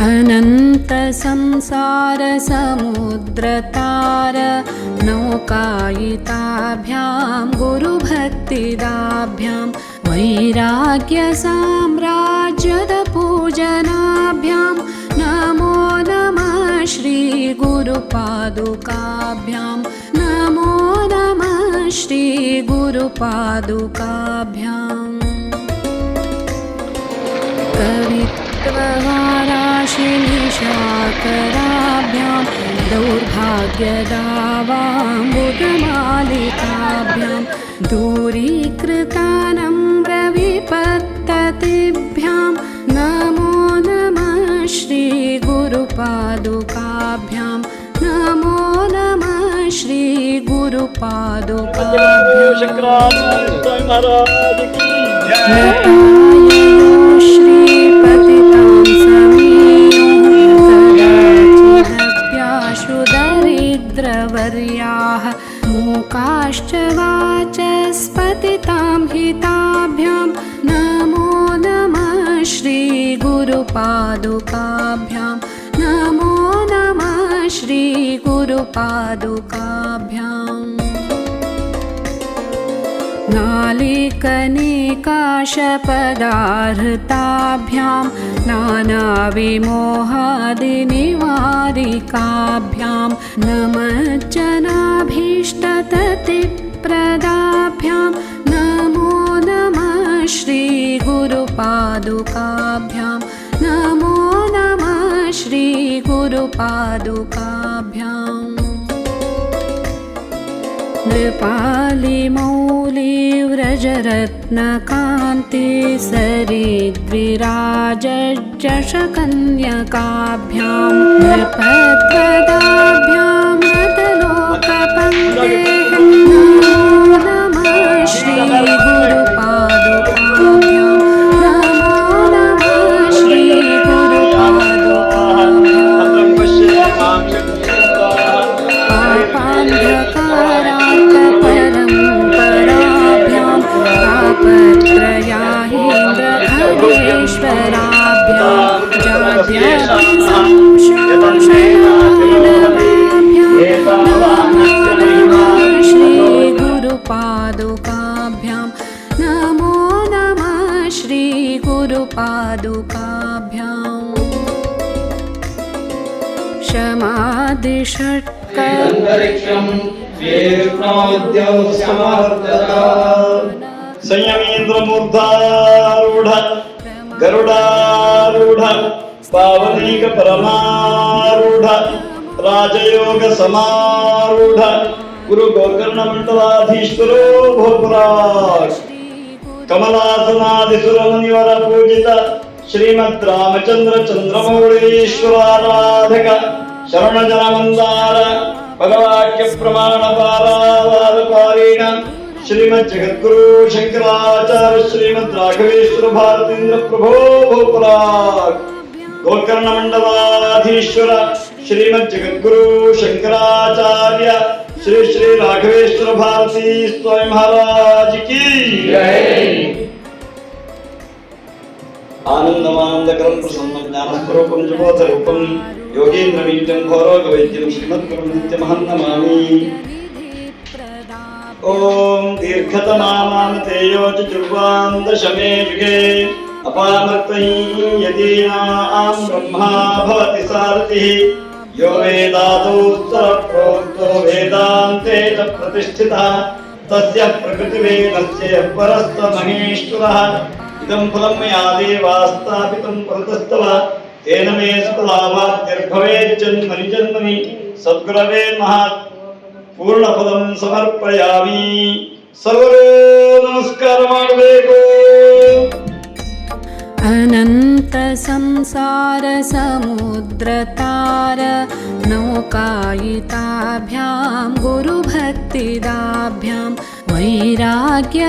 अनंत संसार समुद्रतार नौकायिताभ्यां गुरुभक्तिदाभ्यां वैराग्य साम्राज्यद पूजनाभ्यां नमो नमः श्री गुरुपादुकाभ्यां नमो नमः श्री गुरुपादुकाभ्यां कवित्ववाराशिनिशाकराभ्यां दौर्भाग्यदावाम्बुदमालिकाभ्यां दूरीकृतानम्रविपत्ततिभ्यां नमो नमः श्री गुरुपादुकाभ्यां नमो नमः श्री गुरुपादुकाभ्यां श्रीपतितां समीयुः दरिद्रवर्याः मूकाश्च वाचस्पतितां हिताभ्यां नमो नमः श्री गुरुपादुकाभ्यां नमो नमः श्री गुरुपादुकाभ्यां नालिकनिकाशपदाहृताभ्यां नानाविमोहादिनिवारिकाभ्यां नमज्जनाभीष्टततिप्रदाभ्यां नमो नमः श्री गुरुपादुकाभ्यां नमो नमः श्री गुरुपादुकाभ्यां नृपालिमौलिव्रजरत्नकान्ति सरिद्विराजशकन्यकाभ्यां नृपद्वदाभ्यां नतलोकपङ्क्तेः नमो नमः श्री गुरुपादुकाभ्यां नमो नमः श्री गुरुपादुकाभ्यां तापत्रयाहीन्द्रखगेश्वराभ्यां जाड्यादिसंशोषणाभ्यां नमो नमः श्री गुरुपादुकाभ्यां नमो नमः श्री गुरुपादुकाभ्यां क्षमादिषट्कं संयमेन्द्रमूर्धारूढ़ गरुडारूढ़ पावनीक परमारूढ़ राजयोग समारूढ़ गुरु गोकर्ण मंडलाधीश्वरो भोपुराज कमलासनादिसुरमुनिवर पूजित श्रीमद् रामचंद्र चंद्रमौळीश्वराराधक शरण जन मंदार भगवाक्य प्रमाण पारावारपारीण श्रीमद् जगद्गुरु शंकराचार्य श्रीमद् राघवेश्वर भारतीन्द्र प्रभो भोपुराज गोकर्ण मंडलाधीश्वर श्रीमद् जगद्गुरु शंकराचार्य श्री श्री राघवेश्वर भारती स्वामी महाराज की जय। आनंदमानंदकरं प्रसन्न ज्ञानस्वरूपं जगोतरूपं योगीन्द्रमीड्यं घोरोगवैद्यं श्रीमद्गुरुं नित्यमहं नमामि। ओम दीर्घतमामाम तेयो चतुर्वां दशमे युगे अपामर्तहि यदीनां ब्रह्मा भवति सारथिः यो वेदादोत्तरप्रोक्तो वेदान्ते च प्रतिष्ठितः तस्य प्रकृतिवेदस्य परस्तमहेश्वरः इदं फलं मया देवास्तापितं पुरतस्तव तेन मे सकलावाप्तिर्भवेत् जन्मनि जन्मनि सद्गुरवे नमः पूर्ण फलम समर्पयामि। सर्वो नमस्कार ಮಾಡಬೇಕು। अनंत संसार समुद्रतार नौकायिताभ्यां गुरुभक्तिदाभ्यां वैराग्य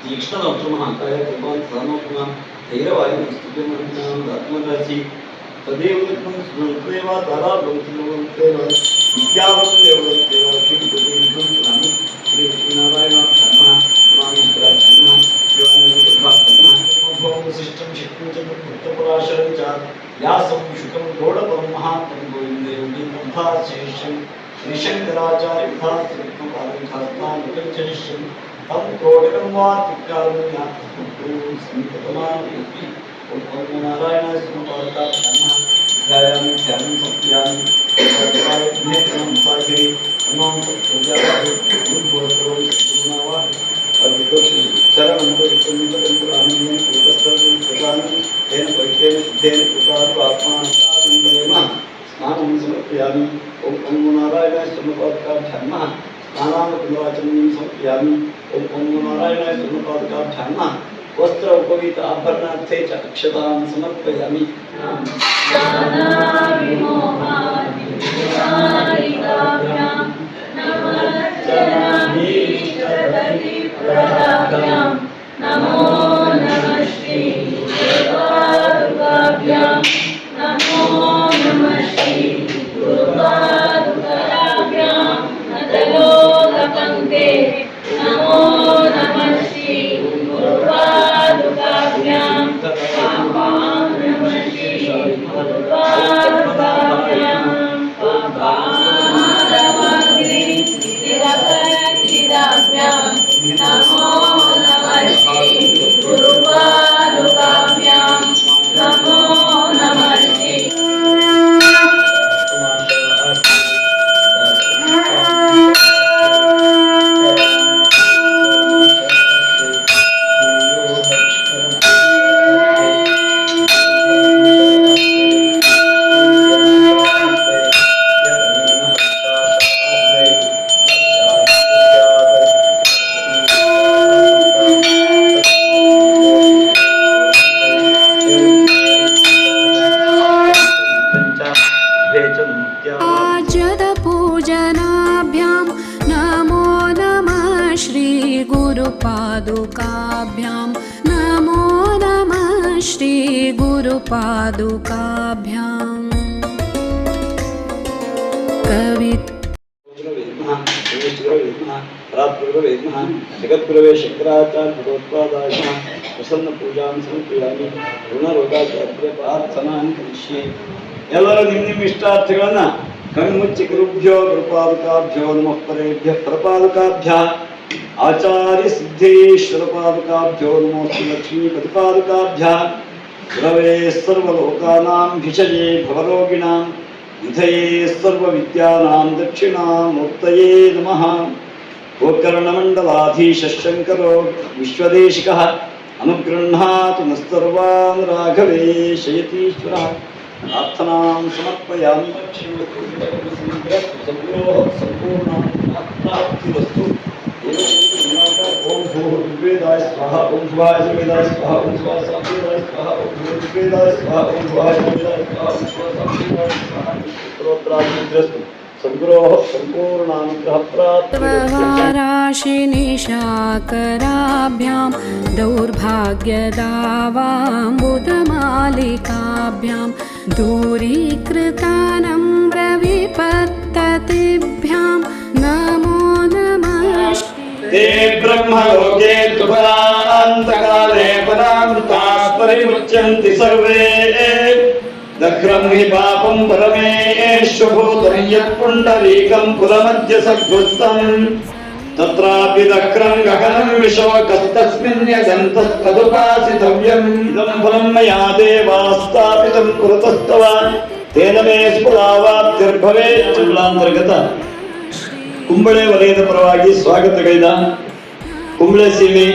तीक्ष्ण ಧೈರ್ಯವಾಗಿ ಆತ್ಮರಾಶಿ ತದೇವ ದೇವ ಧಾರಾ ದೇವ ವಿದ್ಯಾವತ್ತೇವ ದೇವ ನಾನು ಶ್ರೀ ಲಕ್ಷ್ಮೀನಾರಾಯಣ ಧರ್ಮ ಧರ್ಮ शिष्टं शक्तिं च भक्तपराशरं च व्यासं शुकं गौडपं महात्मं गोविन्दे तथा शेषं श्रीशङ्कराचार्यविधास्त्रिपादं शास्त्रानुकं च शिष्यं तं क्रोडकं वा त्रिकालं समीपतमानि ॐ नारायणाय समपादकात् नमः ध्यायामि ध्यानं समर्पयामि नेत्रं सागरे नमः सत्याय गुरुभवतरो गुरुनावा चरणं परिपूर्णितं आनन्दं कृतस्थं प्रदानं तेन परिचयेन शुद्धेन कृतात् आत्मानं स्नानं समर्पयामि ॐ नमो नारायणाय समपादकाभ्यां नमः स्नानान् पुनराचमनं समर्पयामि ॐ नमो नारायणाय समपादकाभ्यां नमः वस्त्र उपवीत आभरणार्थे च अक्षतां समर्पयामि नमो नमः श्री दुर्गाभ्यां नमो नमः श्री दुर्गाभ्यां नतलोकपङ्क्ते नमो नमः श्री दुर्गाभ्यां नमः श्री दुर्गाभ्यां नमो नमः श्री गुरुपादुकाभ्यां नमो नमः श्री पूजनाभ्यां नमो नमः श्री गुरुपादुकाभ्यां नमो नमः श्री गुरुपादुकाभ्यां जगद्गुरवे शंकराचार्य भगवत्पादाय प्रसन्न पूजां समर्पयामि ಋಣರೋಗಾಚಾರ್ಯ ಪ್ರಾರ್ಥನಾನ್ ಕರಿಷ್ಯೆ ಎಲ್ಲರೂ ನಿಮ್ಮ ಇಷ್ಟಾರ್ಥಗಳನ್ನ ಕಣ್ಮುಚ್ಚಿ ಗುರುಭ್ಯೋ ಗುರುಪಾದುಕಾಭ್ಯೋ ನಮಃ ಪರೇಭ್ಯ ಪ್ರಪಾದುಕಾಭ್ಯ ಆಚಾರ್ಯ ಸಿದ್ಧೇಶ್ವರ ಪಾದುಕಾಭ್ಯೋ ನಮೋ ಲಕ್ಷ್ಮೀ ಪತಿಪಾದುಕಾಭ್ಯ ಗುರವೇ ಸರ್ವಲೋಕಾನಾಂ ಭಿಷಜೇ ಭವರೋಗಿಣಾಂ ನಿಧಯೇ ಸರ್ವವಿದ್ಯಾನಾಂ ದಕ್ಷಿಣಾಮೂರ್ತಯೇ ನಮಃ ಗೋಕರ್ಣಮಂಡಲಾಧೀಶ ಶಂಕರೋ ವಿಶ್ವದೇಶಿಕಃ अनुगृह्णातु नस्तर्वान् राघवे शयतीश्वरः प्रार्थनां समर्पयामि संपूर्णाप्तिरस्तु ओम भूर्वेदाय स्वाहा ओम भुवाय वेदाय स्वाहा ओम स्वाहा साम्वेदाय स्वाहा ओम भूर्वेदाय स्वाहा ओम भुवाय वेदाय स्वाहा ओम स्वाहा साम्वेदाय स्वाहा स्तोत्रादिद्रस्तु संग्रह संपूर्णानुग्रह प्राप्तराशिनिशाकराभ्यां दौर्भाग्यदावाम्बुदमालिकाभ्यां दूरीकृतानम्रविपत्ततिभ्यां नमो नमः ते ब्रह्मलोके तुभयान्तकाले परामृताः परिमुच्यन्ति सर्वे दक्रं हि पापं परमेश्वभूतं यत्पुण्डरीकं कुलमध्य सद्भुस्तं तत्रापि दक्रं गगनं विशोकस्तस्मिन् यदन्तस्तदुपासितव्यम् इदं फलं मया देवास्तापितं कुरुतस्तव तेन मे स्फुरावाप्तिर्भवेत् ಜಿಲ್ಲಾಂತರ್ಗತ ಕುಂಬಳೆ ವಲಯದ ಪರವಾಗಿ ಸ್ವಾಗತಗೈದ ಕುಂಬಳೆ ಸೀಮೆ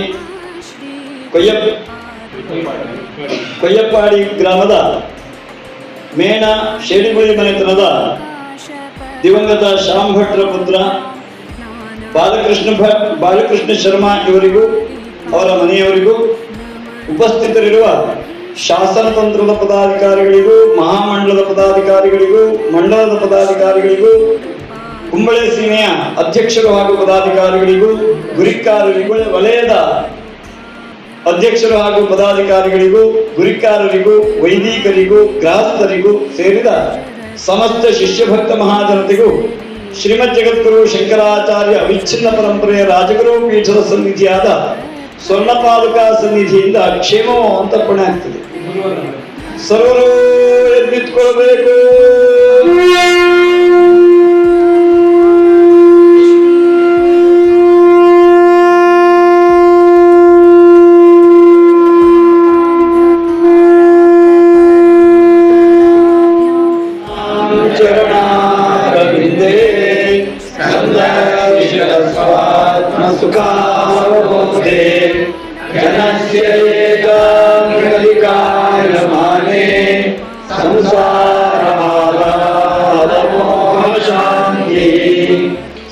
ಕೊಯ್ಯಪ್ಪಾಡಿ ಗ್ರಾಮದ ಮೇಣ ಶೇಡಿಗುಳಿ ಮನೆತನದ ದಿವಂಗತ ಶ್ಯಾಮ್ ಭಟ್ರ ಪುತ್ರ ಬಾಲಕೃಷ್ಣ ಶರ್ಮಾ ಇವರಿಗೂ ಅವರ ಮನೆಯವರಿಗೂ ಉಪಸ್ಥಿತರಿರುವ ಶಾಸನತಂತ್ರದ ಪದಾಧಿಕಾರಿಗಳಿಗೂ ಮಹಾಮಂಡಲದ ಪದಾಧಿಕಾರಿಗಳಿಗೂ ಮಂಡಲದ ಪದಾಧಿಕಾರಿಗಳಿಗೂ ಕುಂಬಳೆ ಸೀಮೆಯ ಅಧ್ಯಕ್ಷರು ಹಾಗೂ ಪದಾಧಿಕಾರಿಗಳಿಗೂ ಗುರಿಕಾರರಿಗೂ ವಲಯದ ಅಧ್ಯಕ್ಷರು ಹಾಗೂ ಪದಾಧಿಕಾರಿಗಳಿಗೂ, ಗುರಿಕಾರರಿಗೂ, ವೈದಿಕರಿಗೂ, ಗೃಹಸ್ಥರಿಗೂ ಸೇರಿದ ಸಮಸ್ತ ಶಿಷ್ಯಭಕ್ತ ಮಹಾಜನತೆಗೂ ಶ್ರೀಮದ್ ಜಗದ್ಗುರು ಶಂಕರಾಚಾರ್ಯ ಅವಿಚ್ಛಿನ್ನ ಪರಂಪರೆಯ ರಾಜಗುರು ಪೀಠದ ಸನ್ನಿಧಿಯಾದ ಸ್ವರ್ಣಪಾದುಕ ಸನ್ನಿಧಿಯಿಂದ ಕ್ಷೇಮವೋ ಅಂತರ್ಪಣೆ ಆಗ್ತದೆ. ಸರ್ವರು ಎದ್ದಿಟ್ಕೊಳ್ಬೇಕು.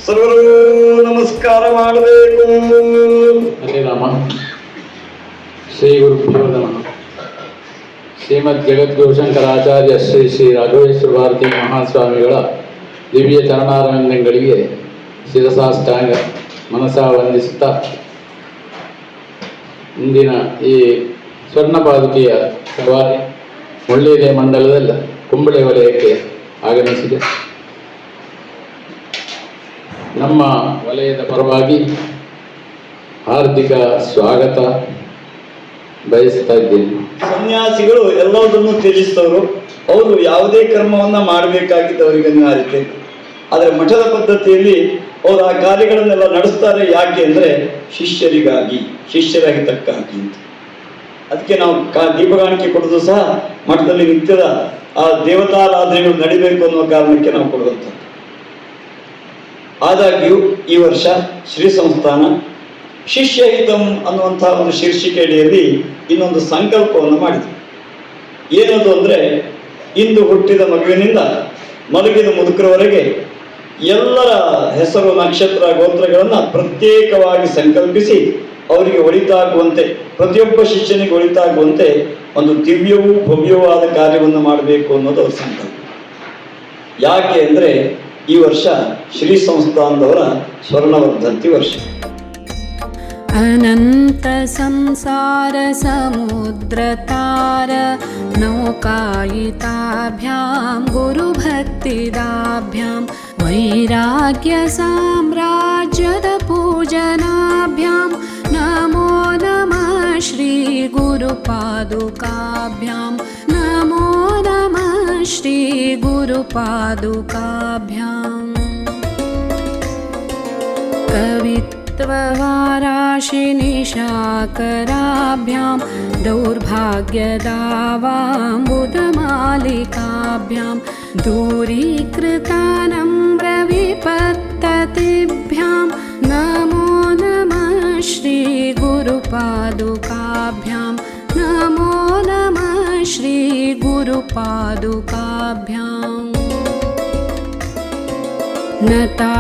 ಸರ್ವರು ನಮಸ್ಕಾರ ಮಾಡಬೇಕು. ಹರೇ ರಾಮ. ಶ್ರೀ ಗುರುಭ್ಯೋ ನಮಃ. ಶ್ರೀಮದ್ ಜಗದ್ಗುರು ಶಂಕರಾಚಾರ್ಯ ಶ್ರೀ ಶ್ರೀ ರಾಘವೇಶ್ವರ ಭಾರತಿ ಮಹಾಸ್ವಾಮಿಗಳ ದಿವ್ಯ ಚರಣಾರವಿಂದಗಳಿಗೆ ಶಿರಸಾಷ್ಟಾಂಗ ಮನಸಾ ವಂದಿಸುತ್ತಾ ಇಂದಿನ ಈ ಸ್ವರ್ಣ ಪಾದುಕೆಯ ಸವಾರಿ ಮುಳ್ಳೇರಿಯ ಮಂಡಲದ ಕುಂಬಳೆ ವಲಯಕ್ಕೆ ಆಗಮಿಸಿದೆ. ನಮ್ಮ ವಲಯದ ಪರವಾಗಿ ಹಾರ್ದಿಕ ಸ್ವಾಗತ ಬಯಸ್ತಾ ಇದ್ದೇನೆ. ಸನ್ಯಾಸಿಗಳು ಎಲ್ಲದನ್ನು ತ್ಯಜಿಸಿದವರು. ಅವರು ಯಾವುದೇ ಕರ್ಮವನ್ನ ಮಾಡಬೇಕಾಗಿದ್ದು ಅವರಿಗೆ ಅನಿವಾರ್ಯತೆ. ಆದರೆ ಮಠದ ಪದ್ಧತಿಯಲ್ಲಿ ಅವರು ಆ ಕಾರ್ಯಗಳನ್ನೆಲ್ಲ ನಡೆಸ್ತಾರೆ. ಯಾಕೆ ಅಂದರೆ ಶಿಷ್ಯರಿಗಾಗಿ, ಶಿಷ್ಯರ ಹಿತಕ್ಕಾಗಿ ಅಂತ. ಅದಕ್ಕೆ ನಾವು ದೀಪಗಾಣಿಕೆ ಕೊಡೋದು ಸಹ ಮಠದಲ್ಲಿ ನಿತ್ಯದ ಆ ದೇವತಾರಾಧನೆಗಳು ನಡಿಬೇಕು ಅನ್ನುವ ಕಾರಣಕ್ಕೆ ನಾವು ಕೊಡುವಂಥದ್ದು. ಆದಾಗ್ಯೂ ಈ ವರ್ಷ ಶ್ರೀ ಸಂಸ್ಥಾನ ಶಿಷ್ಯ ಹಿತಂ ಅನ್ನುವಂತಹ ಒಂದು ಶೀರ್ಷಿಕೆ ಅಡಿಯಲ್ಲಿ ಇನ್ನೊಂದು ಸಂಕಲ್ಪವನ್ನು ಮಾಡಿದೆ. ಏನದು ಅಂದರೆ, ಇಂದು ಹುಟ್ಟಿದ ಮಗುವಿನಿಂದ ಮಲಗಿದ ಮುದುಕರವರೆಗೆ ಎಲ್ಲರ ಹೆಸರು, ನಕ್ಷತ್ರ, ಗೋತ್ರಗಳನ್ನು ಪ್ರತ್ಯೇಕವಾಗಿ ಸಂಕಲ್ಪಿಸಿ ಅವರಿಗೆ ಒಳಿತಾಗುವಂತೆ, ಪ್ರತಿಯೊಬ್ಬ ಶಿಷ್ಯನಿಗೆ ಒಳಿತಾಗುವಂತೆ ಒಂದು ದಿವ್ಯವೂ ಭವ್ಯವೂ ಆದ ಕಾರ್ಯವನ್ನು ಮಾಡಬೇಕು ಅನ್ನೋದು ಅವರ ಸಂಕಲ್ಪ. ಯಾಕೆ ಅಂದರೆ ಈ ವರ್ಷ ಶ್ರೀ ಸಂಸ್ಥಾನದವರ ಸ್ವರ್ಣವರ್ಧಂತಿ ವರ್ಷ. ಅನಂತ ಸಂಸಾರ ಸಮುದ್ರ ತಾರ ನೌಕಾಯಿತಾಭ್ಯಾಂ ಗುರುಭಕ್ತಿದಾಭ್ಯಾಂ ವೈರಾಗ್ಯ ಸಾಮ್ರಾಜ್ಯದ ಪೂಜನಾಭ್ಯಾಂ ನಮೋ ನಮಃ ಶ್ರೀ ಗುರುಪಾದುಕಾಭ್ಯಾಂ ನಮೋ ನಮಃ ಶ್ರೀ ಗುರುಪಾದುಕಾಭ್ಯಾಂ. कवित्ववाराशिनिशाकराभ्यां दौर्भाग्यदावाम्बुदमालिकाभ्यां दूरीकृतानम्रविपत्ततिभ्यां नमो नमः श्रीगुरुपादुकाभ्यां नमो नमः श्रीगुरुपादुकाभ्यां. नता